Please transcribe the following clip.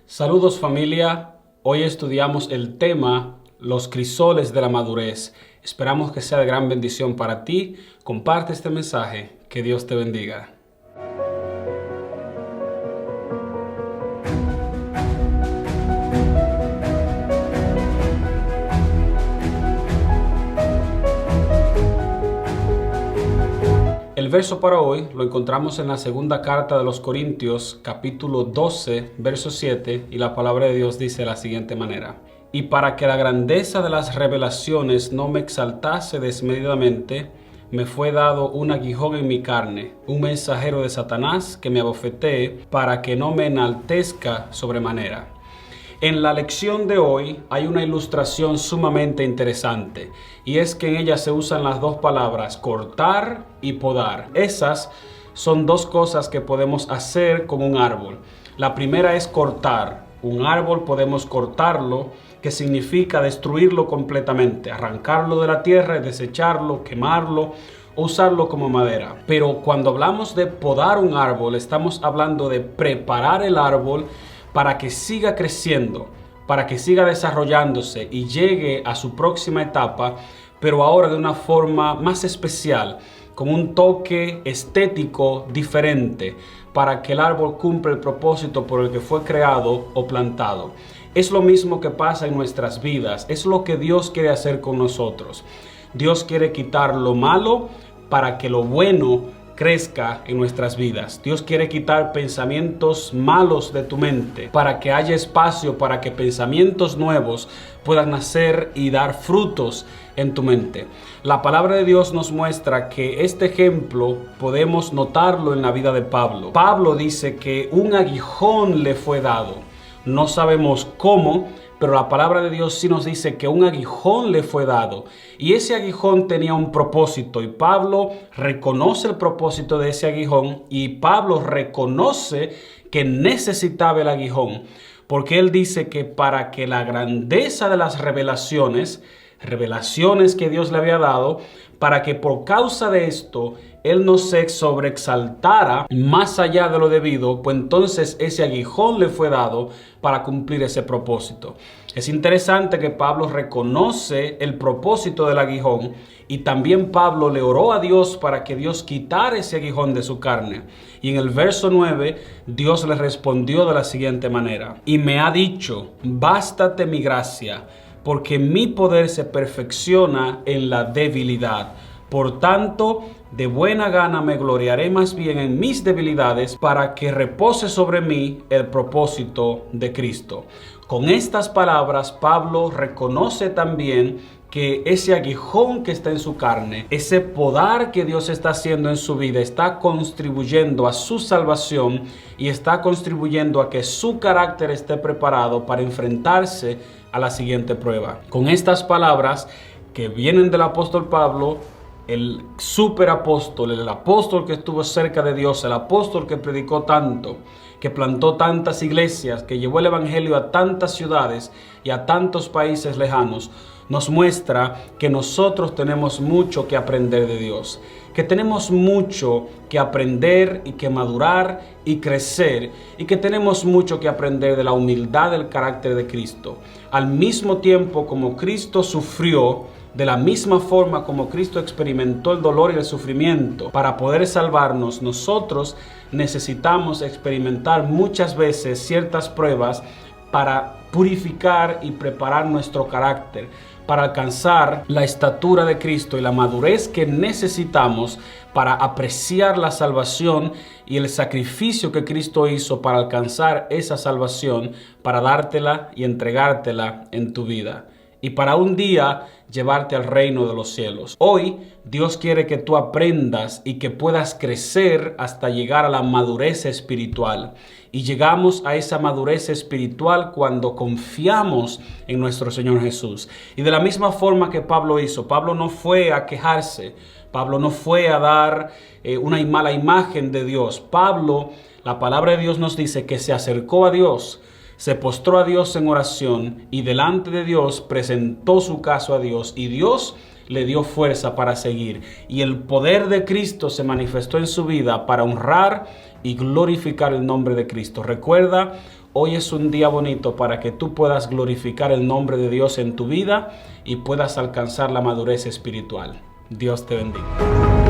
Saludos familia, hoy estudiamos el tema los crisoles de la madurez. Esperamos que sea de gran bendición para ti. Comparte este mensaje, que Dios te bendiga. El verso para hoy lo encontramos en la segunda carta de los Corintios, capítulo 12, verso 7, y la palabra de Dios dice de la siguiente manera: Y para que la grandeza de las revelaciones no me exaltase desmedidamente, me fue dado un aguijón en mi carne, un mensajero de Satanás que me abofetee para que no me enaltezca sobremanera. En la lección de hoy hay una ilustración sumamente interesante, y es que en ella se usan las dos palabras cortar y podar. Esas son dos cosas que podemos hacer con un árbol. La primera es cortar. Un árbol podemos cortarlo, que significa destruirlo completamente, arrancarlo de la tierra, desecharlo, quemarlo o usarlo como madera. Pero cuando hablamos de podar un árbol, estamos hablando de preparar el árbol para que siga creciendo, para que siga desarrollándose y llegue a su próxima etapa, pero ahora de una forma más especial, con un toque estético diferente, para que el árbol cumpla el propósito por el que fue creado o plantado. Es lo mismo que pasa en nuestras vidas, es lo que Dios quiere hacer con nosotros. Dios quiere quitar lo malo para que lo bueno crezca en nuestras vidas. Dios quiere quitar pensamientos malos de tu mente para que haya espacio para que pensamientos nuevos puedan nacer y dar frutos en tu mente. La palabra de Dios nos muestra que este ejemplo podemos notarlo en la vida de Pablo. Pablo dice que un aguijón le fue dado. No sabemos cómo, pero la palabra de Dios sí nos dice que un aguijón le fue dado. Y ese aguijón tenía un propósito. Y Pablo reconoce el propósito de ese aguijón. Y Pablo reconoce que necesitaba el aguijón. Porque él dice que para que la grandeza de las revelaciones que Dios le había dado, para que por causa de esto él no se sobreexaltara más allá de lo debido, pues entonces ese aguijón le fue dado para cumplir ese propósito. Es interesante que Pablo reconoce el propósito del aguijón, y también Pablo le oró a Dios para que Dios quitara ese aguijón de su carne. Y en el verso 9, Dios le respondió de la siguiente manera: y me ha dicho, bástate mi gracia, porque mi poder se perfecciona en la debilidad. Por tanto, de buena gana me gloriaré más bien en mis debilidades, para que repose sobre mí el propósito de Cristo. Con estas palabras, Pablo reconoce también que ese aguijón que está en su carne, ese podar que Dios está haciendo en su vida, está contribuyendo a su salvación y está contribuyendo a que su carácter esté preparado para enfrentarse a la siguiente prueba. Con estas palabras que vienen del apóstol Pablo, el superapóstol, el apóstol que estuvo cerca de Dios, el apóstol que predicó tanto, que plantó tantas iglesias, que llevó el evangelio a tantas ciudades y a tantos países lejanos, nos muestra que nosotros tenemos mucho que aprender de Dios, que tenemos mucho que aprender y que madurar y crecer, y que tenemos mucho que aprender de la humildad del carácter de Cristo. Al mismo tiempo como Cristo sufrió, de la misma forma como Cristo experimentó el dolor y el sufrimiento para poder salvarnos, nosotros necesitamos experimentar muchas veces ciertas pruebas para purificar y preparar nuestro carácter, para alcanzar la estatura de Cristo y la madurez que necesitamos para apreciar la salvación y el sacrificio que Cristo hizo para alcanzar esa salvación, para dártela y entregártela en tu vida, y para un día llevarte al reino de los cielos. Hoy Dios quiere que tú aprendas y que puedas crecer hasta llegar a la madurez espiritual. Y llegamos a esa madurez espiritual cuando confiamos en nuestro Señor Jesús. Y de la misma forma que Pablo hizo, Pablo no fue a quejarse, Pablo no fue a dar una mala imagen de Dios. Pablo, la palabra de Dios nos dice que se acercó a Dios, se postró a Dios en oración y delante de Dios presentó su caso a Dios, y Dios le dio fuerza para seguir, y el poder de Cristo se manifestó en su vida para honrar y glorificar el nombre de Cristo. Recuerda Hoy es un día bonito para que tú puedas glorificar el nombre de Dios en tu vida y puedas alcanzar la madurez espiritual. Dios te bendiga.